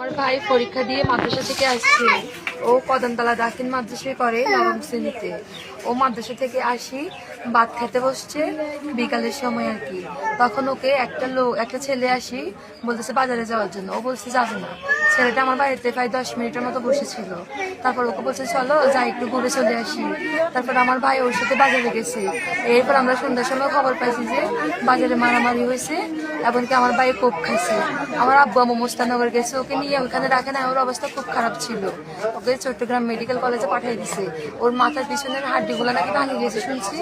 আমার ভাই পরীক্ষা দিয়ে মাদ্রাসা থেকে আসছে। ও কদমতলা দাখিল মাদ্রাসায় করে নবম শ্রেণীতে। ও মাদ্রাসা থেকে আসি ভাত খেতে বসছে বিকালের সময় আর কি। তখন ওকে একটা ছেলে আসি বলতেছে বাজারে যাওয়ার জন্য। ও বলছে যাবে না। ছেলেটা আমার বাড়িতে প্রায় 10 মিনিটের মতো বসেছিল। তারপর ওকে বলছে চলো যাই একটু ঘুরে চলে আসি। তারপর আমার ভাই ওর সাথে বাজারে গেছে। এরপর আমরা সন্ধ্যার সময় খবর পাইছি যে বাজারে মারামারি হয়েছে, এমনকি আমার ভাই কোপ খাইছে। আমার আব্বু আম্মু মোস্তানগর গেছে, ওকে নিয়ে ওখানে রাখে না। ওর অবস্থা খুব খারাপ ছিল। ওকে চট্টগ্রাম মেডিকেল কলেজে পাঠিয়ে দিছে। ওর মাথার পিছনের হাড্ডিগুলো নাকি ভাঙে গেছে শুনছি।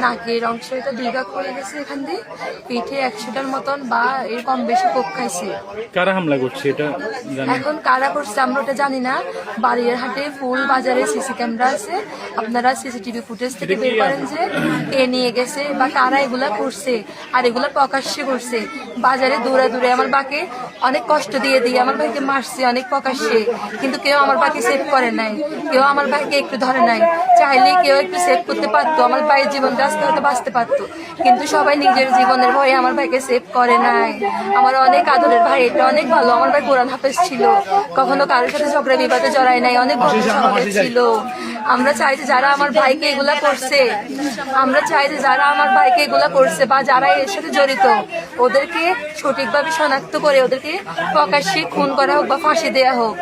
নাকের অংশ এটা 2 ভাগ হয়ে গেছে এখান দিয়ে। পিঠে 100টার মতন বা এর কম বেশি কোপ খাইছে। কারা হামলা করছে এটা জানেন? এখন কারা করছে আমরা ওটা জানি না। বাড়ির হাটে ফুল বাজারে সিসি ক্যামেরা আছে, আপনারা সিসিটিভি ফুটেজ থেকে বের করেন যে কে নিয়ে গেছে বা কারা এগুলা করছে। আর এগুলা প্রকাশ্যে করছে। বাজারে দূরে দূরে আমার বাকে অনেক কষ্ট দিয়ে আমার ভাইকে মারছে অনেক প্রকাশ্যে, কিন্তু কেউ আমার ভাইকে সেভ করে নাই, কেউ আমার ভাইকে একটু ধরে নাই। চাইলে কেউ একটু সেভ করতে পারতো, আমার ভাইয়ের জীবনটা আজকে হয়তো বাঁচতে পারতো, কিন্তু সবাই নিজের জীবনের ভয়ে আমার ভাইকে সেভ করে নাই। আমার অনেক আদরের ভাই, এটা অনেক ভালো। আমার ভাই কোরআন হাফেজ ছিল, কখনো কারোর সাথে ঝগড়া বিবাদে জড়ায় নাই, অনেক ভদ্র স্বভাবের ছিল। আমরা চাই যে যারা আমার ভাইকে এগুলা করছে, বা যারা এর সাথে জড়িত, ওদেরকে সঠিকভাবে শনাক্ত করে ওদেরকে প্রকাশ্যে খুন করা হোক বা ফাঁসি দেওয়া হোক।